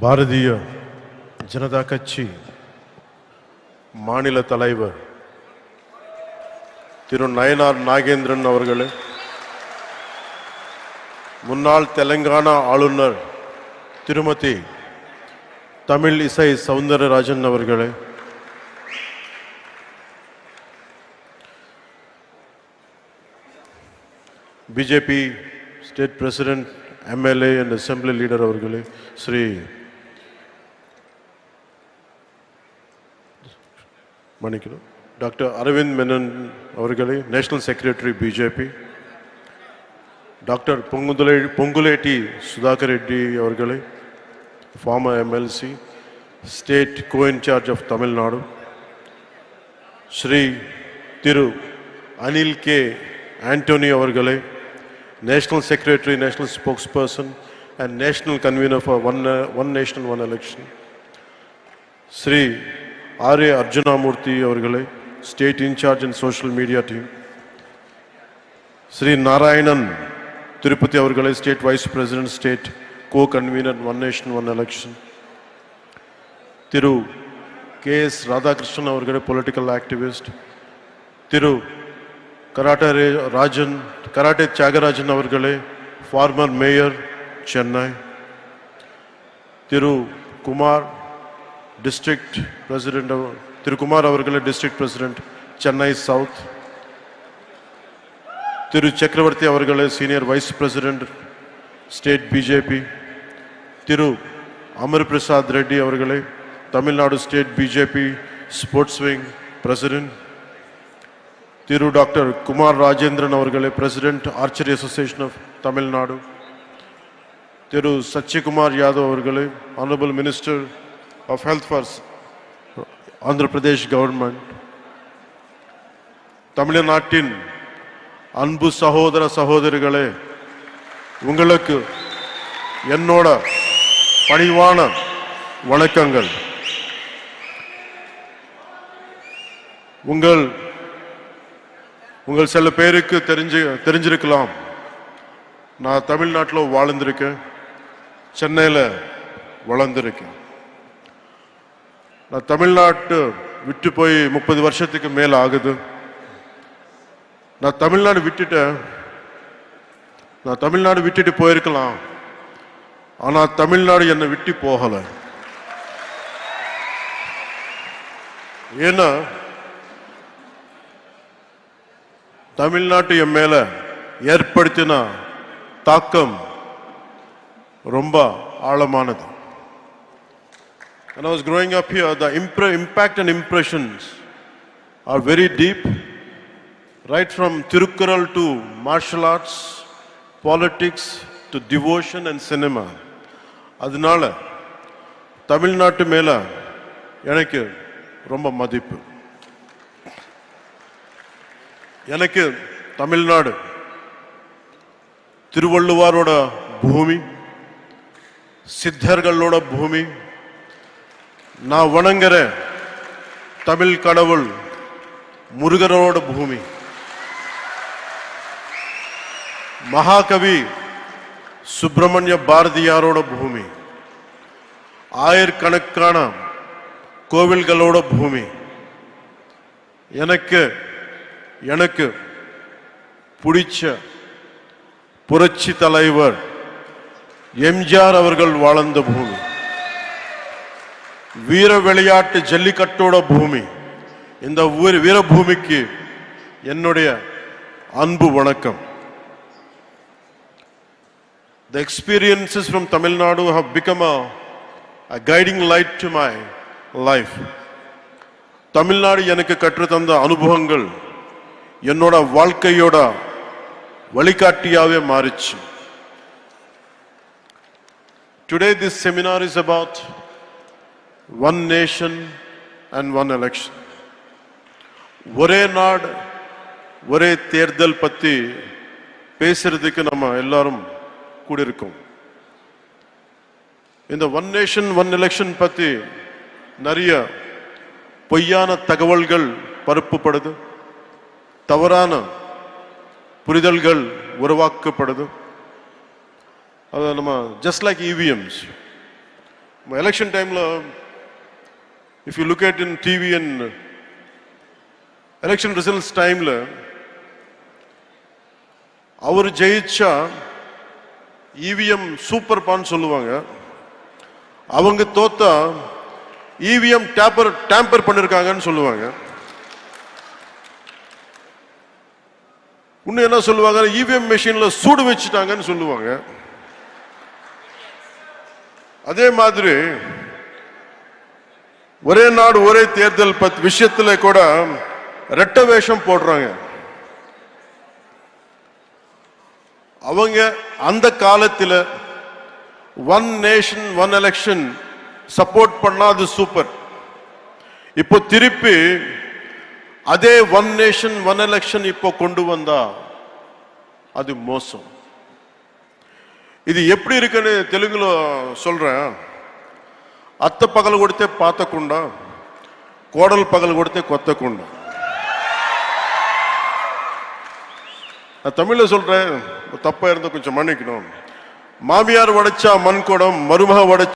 பாரதிய ஜனதா கட்சி மாநில தலைவர் திரு நயனார் நாகேந்திரன் அவர்களே, முன்னாள் தெலங்கானா ஆளுநர் திருமதி தமிழிசை சவுந்தரராஜன் அவர்களே, BJP state president, MLA and assembly leader அவர்களே, ஸ்ரீ மணிக்கணும் டாக்டர் அரவிந்த் மேனன் அவர்களே, national secretary BJP, doctor Ponguleti Sudhakar Reddy அவர்களே, former MLC, state co-incharge of Tamil Nadu, Shri திரு அனில் கே ஆண்டோனி அவர்களே, national secretary, national spokesperson and national convener for one nation one election, Shri R A Arjunamurthy அவர்களே, state incharge and social media team, Shri Narayanan Tirupathi அவர்களே, state vice president, state கோ convener one nation one election, திரு K S Radhakrishnan அவர்களே, political activist, திரு karate Thiagarajan அவர்களே, former mayor Chennai, திரு Kumar district president, திரு குமார் அவர்களே, district president Chennai south, திரு சக்கரவர்த்தி அவர்களே, senior vice president state BJP, திரு அமர் பிரசாத் ரெட்டி அவர்களே, Tamil Nadu state BJP sports wing president, திரு டாக்டர் குமார் ராஜேந்திரன் அவர்களே, president archery association of Tamil Nadu, திரு சச்சிகுமார் யாதவ் அவர்களே, honourable minister of health for Andhra Pradesh government, தமிழ்நாட்டின் அன்பு சகோதர சகோதரிகளே, உங்களுக்கு என்னோட பணிவான வணக்கங்கள். உங்கள் சில பேருக்கு தெரிஞ்சிருக்கலாம், நான் தமிழ்நாட்டில் வாழ்ந்திருக்கேன், சென்னையில் வளர்ந்திருக்கேன். நான் தமிழ்நாட்டு விட்டு போய் 30 வருஷத்துக்கு மேல ஆகுது. நான் தமிழ்நாடு விட்டுட்டு போயிருக்கலாம், ஆனா தமிழ்நாடு என்னை விட்டு போகல. ஏன்னா தமிழ்நாட்டு என் மேல ஏற்படுத்தின தாக்கம் ரொம்ப ஆழமானது. When I was growing up here, the impact and impressions are very deep, right from Tirukkural to martial arts, politics to devotion and cinema. அதனால தமிழ்நாட்டு மேல எனக்கு ரொம்ப மதிப்பு. எனக்கு தமிழ்நாடு திருவள்ளுவரோட பூமி, சித்தர்களோட பூமி, நான் வணங்குற தமிழ் கடவுள் முருகரோட பூமி, மகாகவி சுப்பிரமணிய பாரதியாரோட பூமி, ஆயிரக்கணக்கான கோவில்களோட பூமி. எனக்கு பிடிச்ச புரட்சி தலைவர் எம்ஜிஆர் அவர்கள் வாழ்ந்த பூமி, வீர விளையாட்டு ஜல்லிக்கட்டோட பூமி. இந்த வீரபூமிக்கு என்னுடைய அன்பு வணக்கம். The experiences from Tamil Nadu have become a guiding light to my life. Tamil Nadu எனக்கு கற்றுத்தந்த அனுபவங்கள் என்னோட வாழ்க்கையோட வழிகாட்டியாவே மாறிச்சு. Today this seminar is about one nation and one election. ஒரே நாடு ஒரே தேர்தல் பத்தி பேசுறதுக்கு நம்ம எல்லாரும் கூடியிருக்கோம். இந்த ஒன் நேஷன் ஒன் எலெக்ஷன் பத்தி நிறைய பொய்யான தகவல்கள் பரப்பப்படுது, தவறான புரிதல்கள் உருவாக்கப்படுது. அது நம்ம just like EVMs, election time lo, if you look at in TV and election results time la, அவர் ஜெயிச்சா EVM சூப்பர் பான் சொல்லுவாங்க, அவங்க தோத்தா EVM டேம்பர் பண்ணிருக்காங்கன்னு சொல்லுவாங்க. இன்னும் என்ன சொல்லுவாங்க, EVM மெஷின்ல சூடு வச்சுட்டாங்கன்னு சொல்லுவாங்க. அதே மாதிரி ஒரே நாடு ஒரே தேர்தல் விஷயத்துல கூட ரெட்ட வேஷம் போடுறாங்க. அவங்க அந்த காலத்தில் one nation one election support பண்ணா அது சூப்பர். இப்போ திருப்பி அதே ஒன் நேஷன் ஒன் எலெக்ஷன் இப்போ கொண்டு வந்தா அது மோசம். இது எப்படி இருக்குன்னு தெலுங்குல சொல்றேன். అత్త పగలు కొడితే పాతకుండా, కోడలు పగలు కొడితే కొత్తకుండా. நான் தமிழ்ல சொல்றேன், தப்பா இருந்தா கொஞ்சம் மன்னிக்கணும். மாமியார் உடைச்சா மண் குடம், மருமக உடைச்சா